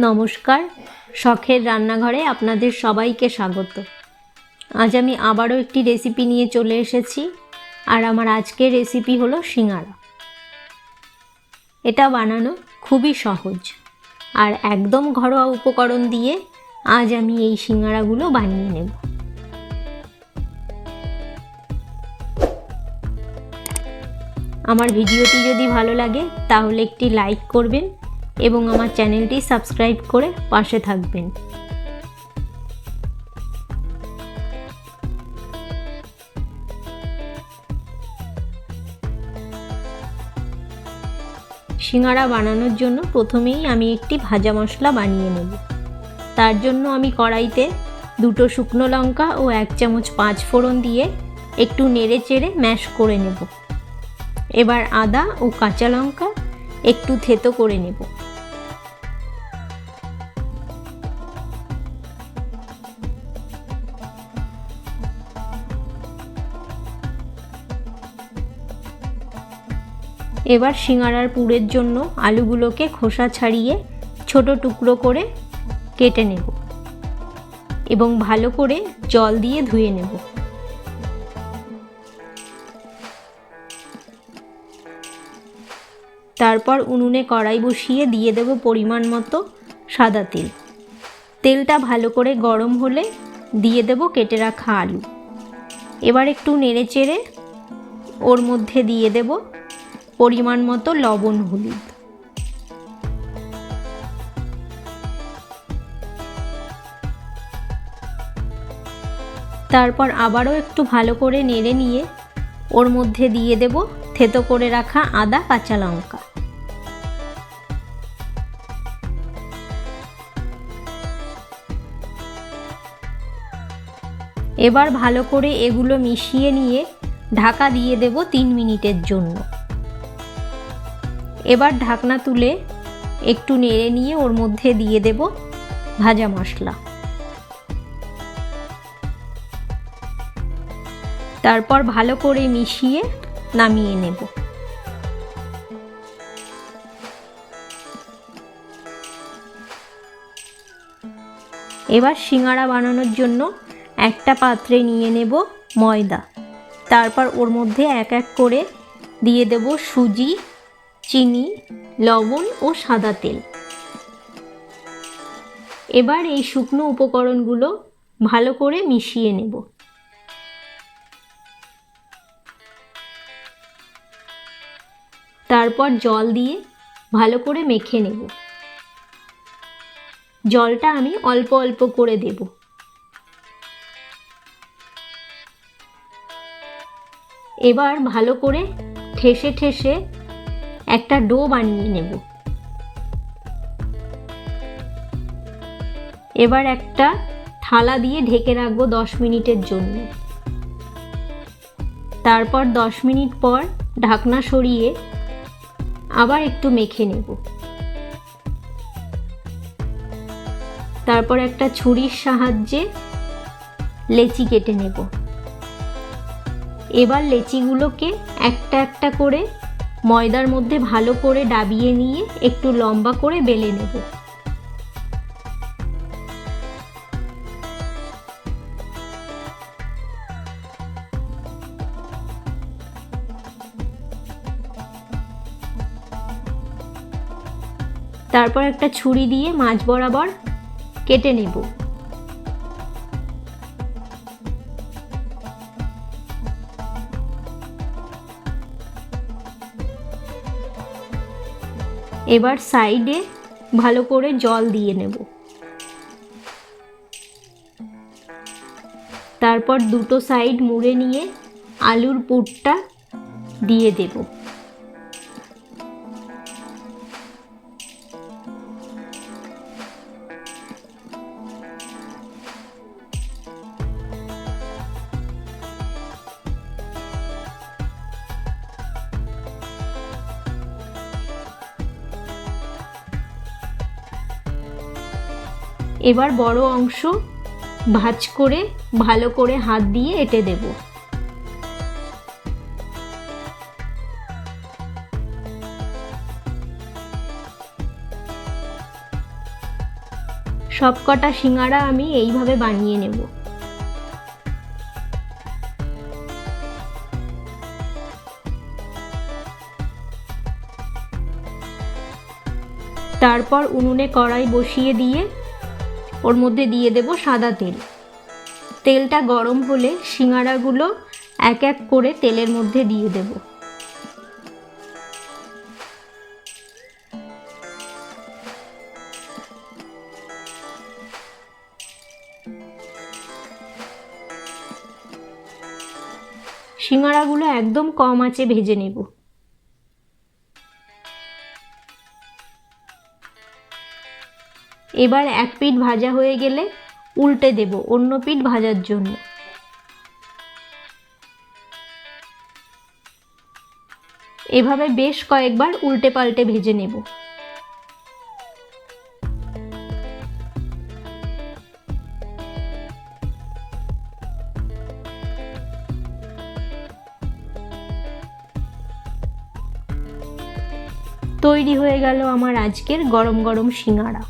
নমস্কার, শখের রান্নাঘরে আপনাদের সবাইকে স্বাগত। আজ আমি আবারও একটি রেসিপি নিয়ে চলে এসেছি, আর আমার আজকের রেসিপি হলো সিঙ্গারা। এটা বানানো খুবই সহজ, আর একদম ঘরোয়া উপকরণ দিয়ে আজ আমি এই সিঙ্গারাগুলো বানিয়ে নেব। আমার ভিডিওটি যদি ভালো লাগে তাহলে একটি লাইক করবেন এবং আমার চ্যানেলটি সাবস্ক্রাইব করে পাশে থাকবেন। সিঙ্গারা বানানোর জন্য প্রথমেই আমি একটি ভাজা মশলা বানিয়ে নেব। তার জন্য আমি কড়াইতে 2 শুকনো লঙ্কা ও 1 চামচ 5 ফোড়ন দিয়ে একটু নেড়ে চেড়ে ম্যাশ করে নেব। এবার আদা ও কাঁচা লঙ্কা একটু থেতো করে নেব। এবার সিঙ্গারার পুরের জন্য আলুগুলোকে খোসা ছাড়িয়ে ছোট টুকরো করে কেটে নেব এবং ভালো করে জল দিয়ে ধুয়ে নেব। তারপর উনুনে কড়াই বসিয়ে দিয়ে দেব পরিমাণ মতো সাদা তেল। তেলটা ভালো করে গরম হলে দিয়ে দেব কেটে রাখা আলু। এবার একটু নেড়ে চেড়ে ওর মধ্যে দিয়ে দেব পরিমাণ মতো লবণ, হলুদ। তারপর আবারও একটু ভালো করে নেড়ে নিয়ে ওর মধ্যে দিয়ে দেব থেতো করে রাখা আদা, কাঁচা লঙ্কা। এবার ভালো করে এগুলো মিশিয়ে নিয়ে ঢাকা দিয়ে দেব 3 মিনিটের জন্য। এবার ঢাকনা তুলে একটু নেড়ে নিয়ে ওর মধ্যে দিয়ে দেব ভাজা মশলা। তারপর ভালো করে মিশিয়ে নামিয়ে নেব। এবার সিঙ্গারা বানানোর জন্য একটা পাত্রে নিয়ে নেব ময়দা। তারপর ওর মধ্যে এক এক করে দিয়ে দেব সুজি, চিনি, লবণ ও সাদা তেল। এবার এই শুকনো উপকরণগুলো ভালো করে মিশিয়ে নেব। তারপর জল দিয়ে ভালো করে মেখে নেব। জলটা আমি অল্প অল্প করে দেব। এবার ভালো করে ঠেসে ঠেসে একটা ডো বানিয়ে নেব। এবার একটা থালা দিয়ে ঢেকে রাখবো 10 মিনিটের জন্য। তারপর 10 মিনিট পর ঢাকনা সরিয়ে আবার একটু মেখে নেব। তারপর একটা ছুরির সাহায্যে লেচি কেটে নেব। এবার লেচিগুলোকে একটা একটা করে ময়দার মধ্যে ভালো করে ডাবিয়ে নিয়ে একটু লম্বা করে বেলে নেব। তারপর একটা ছুরি দিয়ে মাঝ বরাবর কেটে নেব। এবার সাইডে ভালো করে জল দিয়ে নেব। তারপর দুটো সাইড মুড়ে নিয়ে আলুর পুরটা দিয়ে দেব। এবার বড় অংশ ভাঁজ করে ভালো করে হাত দিয়ে এঁটে দেব। সবকটা সিঙ্গারা আমি এইভাবে বানিয়ে নেব। তারপর উনুনে কড়াই বসিয়ে দিয়ে ওর মধ্যে দিয়ে দেব সাদা তেল। তেলটা গরম হলে সিঙ্গারাগুলো এক এক করে তেলের মধ্যে দিয়ে দেব। সিঙ্গারাগুলো একদম কম আঁচে ভেজে নেব। এবার এক পিঠ ভাজা হয়ে গেলে উল্টে দেব অন্য পিঠ ভাজার জন্য। এভাবে বেশ কয়েকবার উল্টে পাল্টে ভেজে নেব। তৈরি হয়ে গেল আমার আজকের গরম গরম সিঙ্গারা।